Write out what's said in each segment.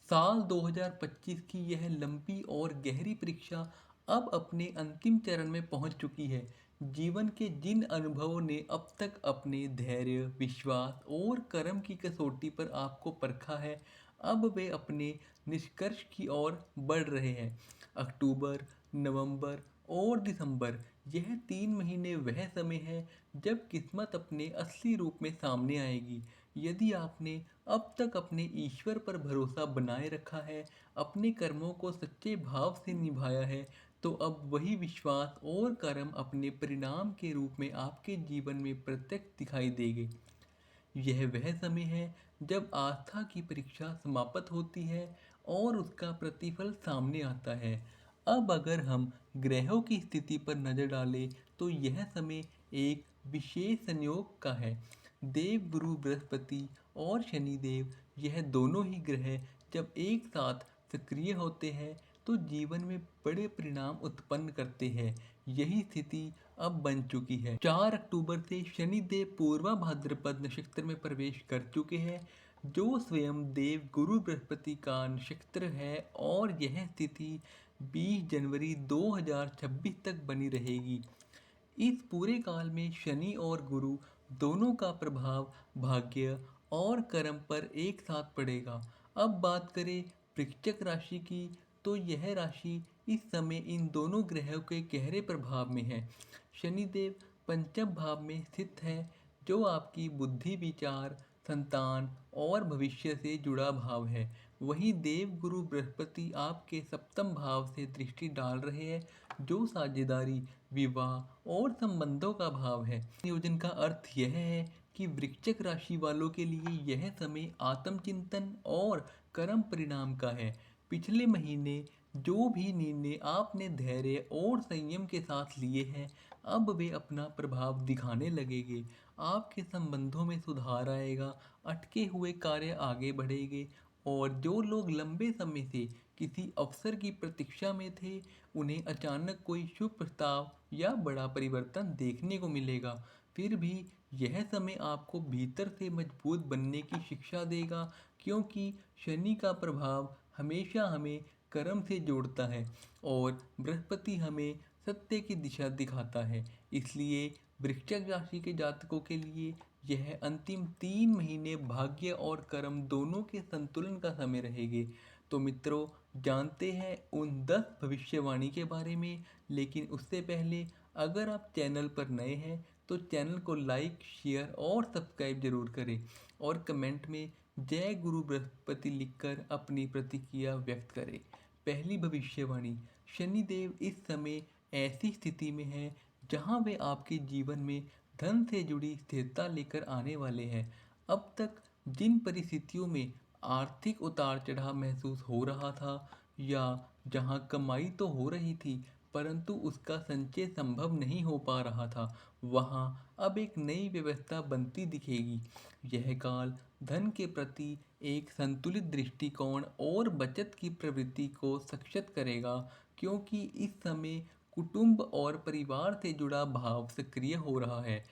साल 2025 की यह लंबी और गहरी परीक्षा अब अपने अंतिम चरण में पहुंच चुकी है। जीवन के जिन अनुभवों ने अब तक अपने धैर्य, विश्वास और कर्म की कसौटी पर आपको परखा है, अब वे अपने निष्कर्ष की ओर बढ़ रहे हैं। अक्टूबर, नवंबर और दिसंबर, यह 3 महीने वह समय है जब किस्मत अपने असली रूप में सामने आएगी। यदि आपने अब तक अपने ईश्वर पर भरोसा बनाए रखा है, अपने कर्मों को सच्चे भाव से निभाया है, तो अब वही विश्वास और कर्म अपने परिणाम के रूप में आपके जीवन में प्रत्यक्ष दिखाई देंगे। यह वह समय है जब आस्था की परीक्षा समाप्त होती है और उसका प्रतिफल सामने आता है। अब अगर हम ग्रहों की स्थिति पर नजर डालें तो यह समय एक विशेष संयोग का है। देव गुरु बृहस्पति और शनिदेव, यह दोनों ही ग्रह जब एक साथ सक्रिय होते हैं तो जीवन में बड़े परिणाम उत्पन्न करते हैं। यही स्थिति अब बन चुकी है। 4 अक्टूबर से शनिदेव पूर्वा भाद्रपद नक्षत्र में प्रवेश कर चुके हैं, जो स्वयं देव गुरु बृहस्पति का नक्षत्र है, और यह स्थिति 20 जनवरी 2026 तक बनी रहेगी। इस पूरे काल में शनि और गुरु दोनों का प्रभाव भाग्य और कर्म पर एक साथ पड़ेगा। अब बात करें वृश्चिक राशि की, तो यह राशि इस समय इन दोनों ग्रहों के गहरे प्रभाव में है। शनिदेव पंचम भाव में स्थित है, जो आपकी बुद्धि, विचार, संतान और भविष्य से जुड़ा भाव है। वहीं देव गुरु बृहस्पति आपके सप्तम भाव से दृष्टि डाल रहे हैं, जो साझेदारी, विवाह और संबंधों का भाव है। नियोजन का अर्थ यह है कि वृश्चिक राशि वालों के लिए यह समय आत्मचिंतन और कर्म परिणाम का है। पिछले महीने जो भी निर्णय आपने धैर्य और संयम के साथ लिए हैं, अब वे अपना प्रभाव दिखाने लगेंगे। आपके संबंधों में सुधार आएगा, अटके हुए कार्य आगे बढ़ेंगे, और जो लोग लंबे समय से किसी अवसर की प्रतीक्षा में थे, उन्हें अचानक कोई शुभ प्रस्ताव या बड़ा परिवर्तन देखने को मिलेगा। फिर भी यह समय आपको भीतर से मजबूत बनने की शिक्षा देगा, क्योंकि शनि का प्रभाव हमेशा हमें कर्म से जोड़ता है और बृहस्पति हमें सत्य की दिशा दिखाता है। इसलिए वृश्चिक राशि के जातकों के लिए यह अंतिम 3 महीने भाग्य और कर्म दोनों के संतुलन का समय रहेंगे। तो मित्रों, जानते हैं उन 10 भविष्यवाणी के बारे में, लेकिन उससे पहले अगर आप चैनल पर नए हैं तो चैनल को लाइक, शेयर और सब्सक्राइब जरूर करें, और कमेंट में जय गुरु बृहस्पति लिखकर अपनी प्रतिक्रिया व्यक्त करें। पहली भविष्यवाणी, शनिदेव इस समय ऐसी स्थिति में है जहां वे आपके जीवन में धन से जुड़ी स्थिरता लेकर आने वाले हैं। अब तक जिन परिस्थितियों में आर्थिक उतार चढ़ाव महसूस हो रहा था, या जहां कमाई तो हो रही थी परंतु उसका संचय संभव नहीं हो पा रहा था, वहां अब एक नई व्यवस्था बनती दिखेगी। यह काल धन के प्रति एक संतुलित दृष्टिकोण और बचत की प्रवृत्ति को सशक्त करेगा, क्योंकि इस समय कुटुंब और परिवार से जुड़ा भाव सक्रिय हो रहा है।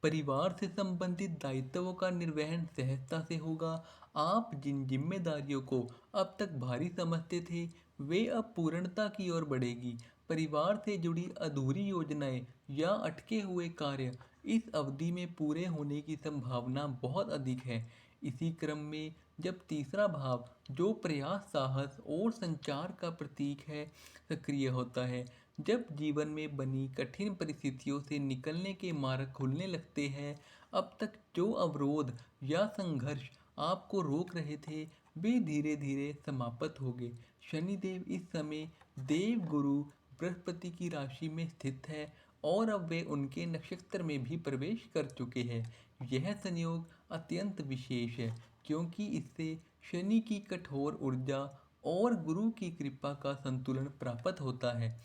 परिवार से संबंधित दायित्वों का निर्वहन सहजता से होगा। आप जिन जिम्मेदारियों को अब तक भारी समझते थे, वे अब पूर्णता की ओर बढ़ेगी। परिवार से जुड़ी अधूरी योजनाएं या अटके हुए कार्य इस अवधि में पूरे होने की संभावना बहुत अधिक है। इसी क्रम में जब तीसरा भाव, जो प्रयास, साहस और संचार का प्रतीक है, सक्रिय होता है, जब जीवन में बनी कठिन परिस्थितियों से निकलने के मार्ग खुलने लगते हैं, अब तक जो अवरोध या संघर्ष आपको रोक रहे थे, वे धीरे धीरे समाप्त होंगे। शनिदेव इस समय देव गुरु बृहस्पति की राशि में स्थित है, और अब वे उनके नक्षत्र में भी प्रवेश कर चुके हैं। यह संयोग अत्यंत विशेष है, क्योंकि इससे शनि की कठोर ऊर्जा और गुरु की कृपा का संतुलन प्राप्त होता है।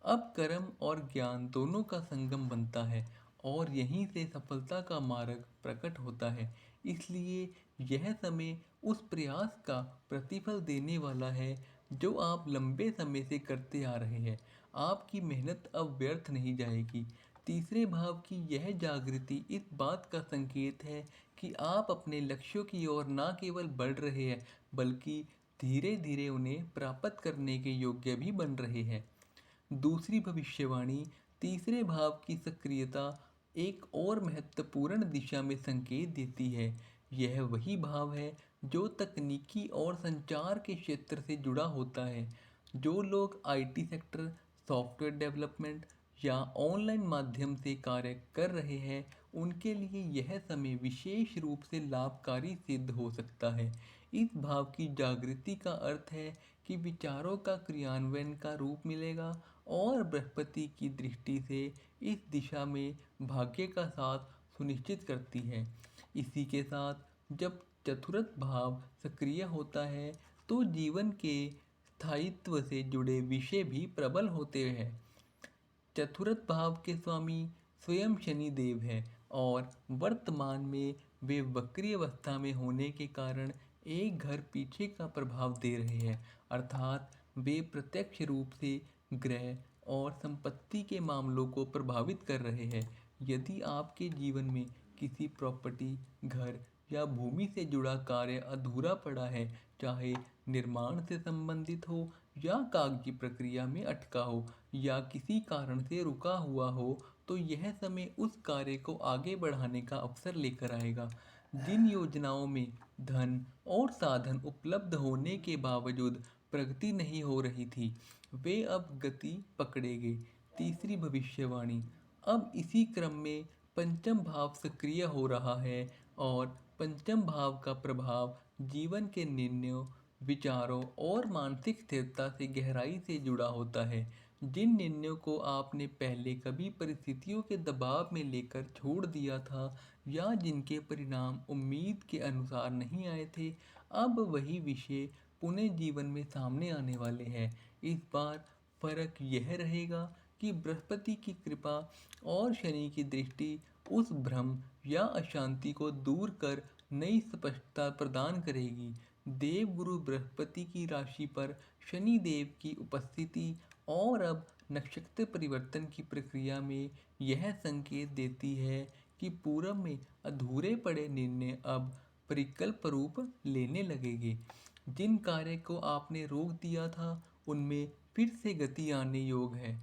अब कर्म और ज्ञान दोनों का संगम बनता है, और यहीं से सफलता का मार्ग प्रकट होता है। इसलिए यह समय उस प्रयास का प्रतिफल देने वाला है जो आप लंबे समय से करते आ रहे हैं। आपकी मेहनत अब व्यर्थ नहीं जाएगी। तीसरे भाव की यह जागृति इस बात का संकेत है कि आप अपने लक्ष्यों की ओर न केवल बढ़ रहे हैं, बल्कि धीरे धीरे उन्हें प्राप्त करने के योग्य भी बन रहे हैं। दूसरी भविष्यवाणी, तीसरे भाव की सक्रियता एक और महत्वपूर्ण दिशा में संकेत देती है। यह वही भाव है जो तकनीकी और संचार के क्षेत्र से जुड़ा होता है। जो लोग आईटी सेक्टर, सॉफ्टवेयर डेवलपमेंट या ऑनलाइन माध्यम से कार्य कर रहे हैं, उनके लिए यह समय विशेष रूप से लाभकारी सिद्ध हो सकता है। इस भाव की जागृति का अर्थ है कि विचारों का क्रियान्वयन का रूप मिलेगा, और बृहस्पति की दृष्टि से इस दिशा में भाग्य का साथ सुनिश्चित करती है। इसी के साथ जब चतुर्थ भाव सक्रिय होता है तो जीवन के स्थायित्व से जुड़े विषय भी प्रबल होते हैं। चतुर्थ भाव के स्वामी स्वयं शनि देव है, और वर्तमान में वे वक्री अवस्था में होने के कारण एक घर पीछे का प्रभाव दे रहे हैं। अर्थात वे प्रत्यक्ष रूप से ग्रह और संपत्ति के मामलों को प्रभावित कर रहे हैं। यदि आपके जीवन में किसी प्रॉपर्टी, घर या भूमि से जुड़ा कार्य अधूरा पड़ा है, चाहे निर्माण से संबंधित हो या कागजी प्रक्रिया में अटका हो या किसी कारण से रुका हुआ हो, तो यह समय उस कार्य को आगे बढ़ाने का अवसर लेकर आएगा। जिन योजनाओं में धन और साधन उपलब्ध होने के बावजूद प्रगति नहीं हो रही थी, वे अब गति पकड़ेंगे। तीसरी भविष्यवाणी, अब इसी क्रम में पंचम भाव सक्रिय हो रहा है, और पंचम भाव का प्रभाव जीवन के निर्णयों, विचारों और मानसिक स्थिरता से गहराई से जुड़ा होता है। जिन निर्णयों को आपने पहले कभी परिस्थितियों के दबाव में लेकर छोड़ दिया था, या जिनके परिणाम उम्मीद के अनुसार नहीं आए थे, अब वही विषय पुनः जीवन में सामने आने वाले हैं। इस बार फर्क यह रहेगा कि बृहस्पति की कृपा और शनि की दृष्टि उस भ्रम या अशांति को दूर कर नई स्पष्टता प्रदान करेगी। देवगुरु बृहस्पति की राशि पर शनि देव की उपस्थिति और अब नक्षत्र परिवर्तन की प्रक्रिया में यह संकेत देती है कि पूरब में अधूरे पड़े निर्णय अब परिकल्प रूप लेने लगेंगे। जिन कार्य को आपने रोक दिया था, उनमें फिर से गति आने योग है।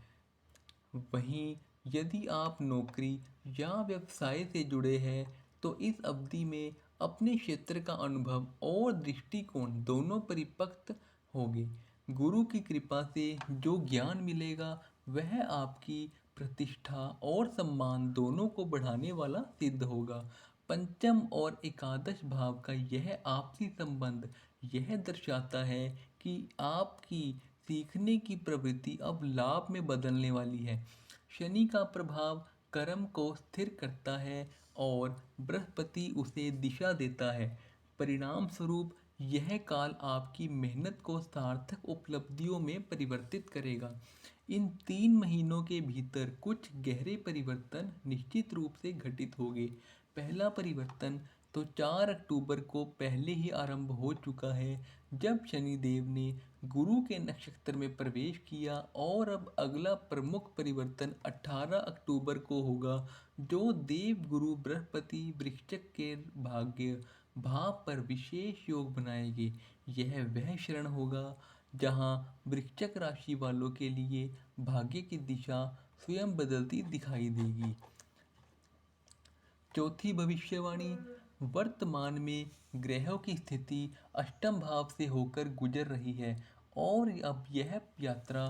वहीं यदि आप नौकरी या व्यवसाय से जुड़े हैं, तो इस अवधि में अपने क्षेत्र का अनुभव और दृष्टिकोण दोनों परिपक्व होंगे। गुरु की कृपा से जो ज्ञान मिलेगा, वह आपकी प्रतिष्ठा और सम्मान दोनों को बढ़ाने वाला सिद्ध होगा। पंचम और एकादश भाव का यह आपसी संबंध यह दर्शाता है कि आपकी सीखने की प्रवृत्ति अब लाभ में बदलने वाली है। शनि का प्रभाव कर्म को स्थिर करता है, और बृहस्पति उसे दिशा देता है। परिणाम स्वरूप यह काल आपकी मेहनत को सार्थक उपलब्धियों में परिवर्तित करेगा। इन 3 महीनों के भीतर कुछ गहरे परिवर्तन निश्चित रूप से घटित होंगे। पहला परिवर्तन तो 4 अक्टूबर को पहले ही आरंभ हो चुका है, जब शनिदेव ने गुरु के नक्षत्र में प्रवेश किया, और अब अगला प्रमुख परिवर्तन 18 अक्टूबर को होगा, जो देव गुरु बृहस्पति वृश्चिक के भाग्य भाव पर विशेष योग बनाएंगे। यह वह क्षण होगा जहां वृश्चिक राशि वालों के लिए भाग्य की दिशा स्वयं बदलती दिखाई देगी। चौथी भविष्यवाणी, वर्तमान में ग्रहों की स्थिति अष्टम भाव से होकर गुजर रही है, और अब यह यात्रा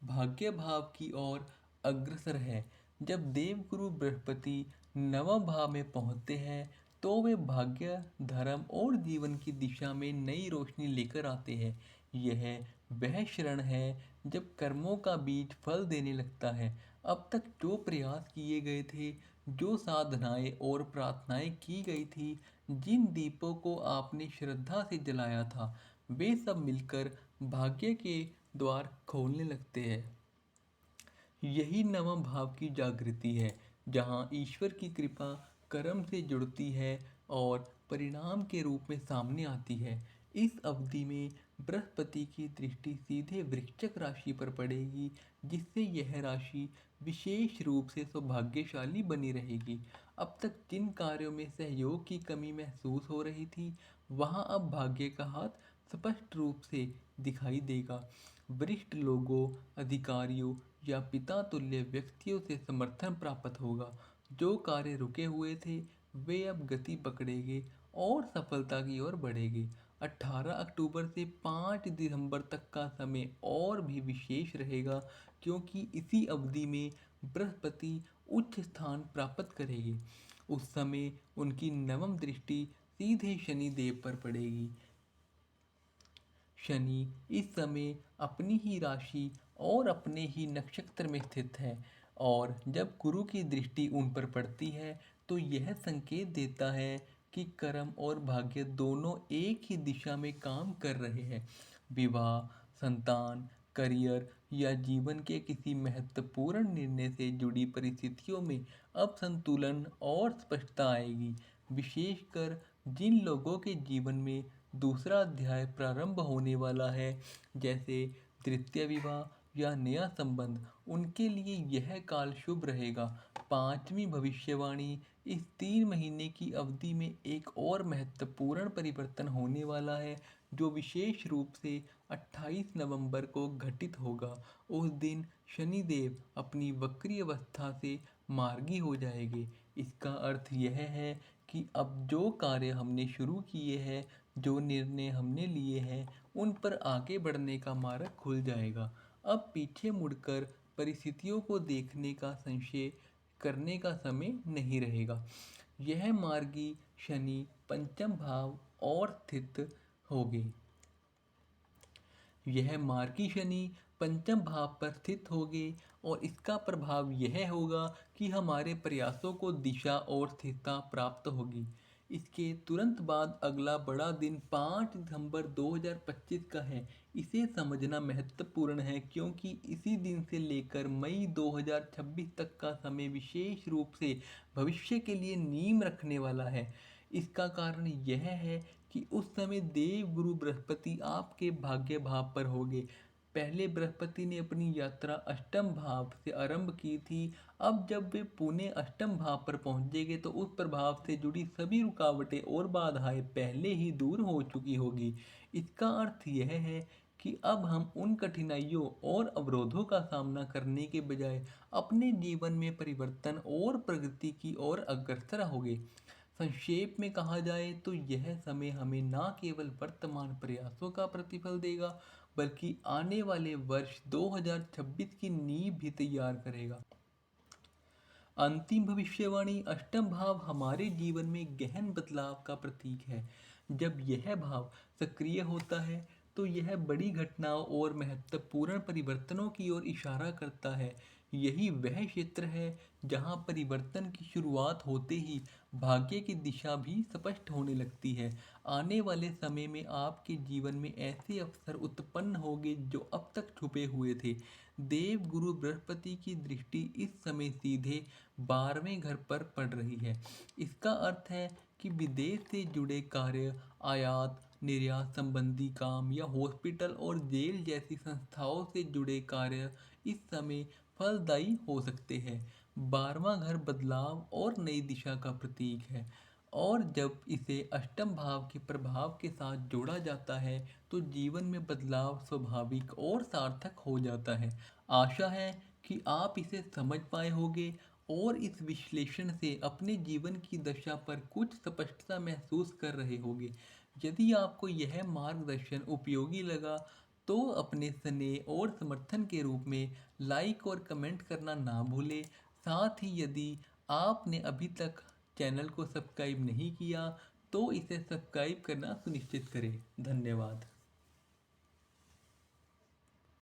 भाग्य भाव की ओर अग्रसर है। जब देवगुरु बृहस्पति नवम भाव में पहुंचते हैं, तो वे भाग्य, धर्म और जीवन की दिशा में नई रोशनी लेकर आते हैं। यह वह क्षण है जब कर्मों का बीज फल देने लगता है। अब तक जो प्रयास किए गए थे, जो साधनाएं और प्रार्थनाएं की गई थी, जिन दीपों को आपने श्रद्धा से जलाया था, वे सब मिलकर भाग्य के द्वार खोलने लगते हैं। यही नवम भाव की जागृति है, जहाँ ईश्वर की कृपा कर्म से जुड़ती है और परिणाम के रूप में सामने आती है। इस अवधि में बृहस्पति की दृष्टि सीधे वृश्चिक राशि पर पड़ेगी, जिससे यह राशि विशेष रूप से सौभाग्यशाली बनी रहेगी। अब तक जिन कार्यों में सहयोग की कमी महसूस हो रही थी, वहाँ अब भाग्य का हाथ स्पष्ट रूप से दिखाई देगा। वरिष्ठ लोगों, अधिकारियों या पिता तुल्य व्यक्तियों से समर्थन प्राप्त होगा। जो कार्य रुके हुए थे वे अब गति पकड़ेंगे और सफलता की ओर बढ़ेंगे। 18 अक्टूबर से 5 दिसंबर तक का समय और भी विशेष रहेगा, क्योंकि इसी अवधि में बृहस्पति उच्च स्थान प्राप्त करेगी। उस समय उनकी नवम दृष्टि सीधे शनि देव पर पड़ेगी। शनि इस समय अपनी ही राशि और अपने ही नक्षत्र में स्थित है, और जब गुरु की दृष्टि उन पर पड़ती है तो यह संकेत देता है कि कर्म और भाग्य दोनों एक ही दिशा में काम कर रहे हैं। विवाह, संतान, करियर या जीवन के किसी महत्वपूर्ण निर्णय से जुड़ी परिस्थितियों में अब संतुलन और स्पष्टता आएगी। विशेषकर जिन लोगों के जीवन में दूसरा अध्याय प्रारंभ होने वाला है, जैसे तृतीय विवाह या नया संबंध, उनके लिए यह काल शुभ रहेगा। पांचवी भविष्यवाणी, इस 3 महीने की अवधि में एक और महत्वपूर्ण परिवर्तन होने वाला है, जो विशेष रूप से 28 नवंबर को घटित होगा। उस दिन शनिदेव अपनी वक्री अवस्था से मार्गी हो जाएंगे। इसका अर्थ यह है कि अब जो कार्य हमने शुरू किए हैं, जो निर्णय हमने लिए हैं, उन पर आगे बढ़ने का मार्ग खुल जाएगा। अब पीछे मुड़कर परिस्थितियों को देखने का संशय करने का समय नहीं रहेगा। यह मार्गी शनि पंचम भाव और स्थित होगे। यह मार्गी शनि पंचम भाव पर स्थित होगे और इसका प्रभाव यह होगा कि हमारे प्रयासों को दिशा और स्थिरता प्राप्त होगी। इसके तुरंत बाद अगला बड़ा दिन 5 दिसंबर 2025 का है। इसे समझना महत्वपूर्ण है, क्योंकि इसी दिन से लेकर मई 2026 तक का समय विशेष रूप से भविष्य के लिए नींव रखने वाला है। इसका कारण यह है कि उस समय देव गुरु बृहस्पति आपके भाग्य भाव पर होंगे। पहले बृहस्पति ने अपनी यात्रा अष्टम भाव से आरंभ की थी। अब जब वे पुणे अष्टम भाव पर पहुंचेंगे तो उस प्रभाव से जुड़ी सभी रुकावटें और बाधाएं पहले ही दूर हो चुकी होगी। इसका अर्थ यह है कि अब हम उन कठिनाइयों और अवरोधों का सामना करने के बजाय अपने जीवन में परिवर्तन और प्रगति की ओर अग्रसर होंगे। संक्षेप में कहा जाए तो यह समय हमें न केवल वर्तमान प्रयासों का प्रतिफल देगा, बल्कि आने वाले वर्ष 2026 की नींव भी तैयार करेगा। अंतिम भविष्यवाणी, अष्टम भाव हमारे जीवन में गहन बदलाव का प्रतीक है। जब यह भाव सक्रिय होता है तो यह बड़ी घटनाओं और महत्वपूर्ण परिवर्तनों की ओर इशारा करता है। यही वह क्षेत्र है जहां परिवर्तन की शुरुआत होते ही भाग्य की दिशा भी स्पष्ट होने लगती है। आने वाले समय में आपके जीवन में ऐसे अवसर उत्पन्न होंगे जो अब तक छुपे हुए थे। देव गुरु बृहस्पति की दृष्टि इस समय सीधे 12वें घर पर पड़ रही है। इसका अर्थ है कि विदेश से जुड़े कार्य, आयात निर्यात संबंधी काम या हॉस्पिटल और जेल जैसी संस्थाओं से जुड़े कार्य इस समय फलदायी हो सकते हैं। 12वां घर बदलाव और नई दिशा का प्रतीक है, और जब इसे अष्टम भाव के प्रभाव के साथ जोड़ा जाता है तो जीवन में बदलाव स्वाभाविक और सार्थक हो जाता है। आशा है कि आप इसे समझ पाए होंगे और इस विश्लेषण से अपने जीवन की दशा पर कुछ स्पष्टता महसूस कर रहे होंगे। यदि आपको यह मार्गदर्शन उपयोगी लगा तो अपने स्नेह और समर्थन के रूप में लाइक और कमेंट करना ना भूलें। साथ ही यदि आपने अभी तक चैनल को सब्सक्राइब नहीं किया तो इसे सब्सक्राइब करना सुनिश्चित करें। धन्यवाद।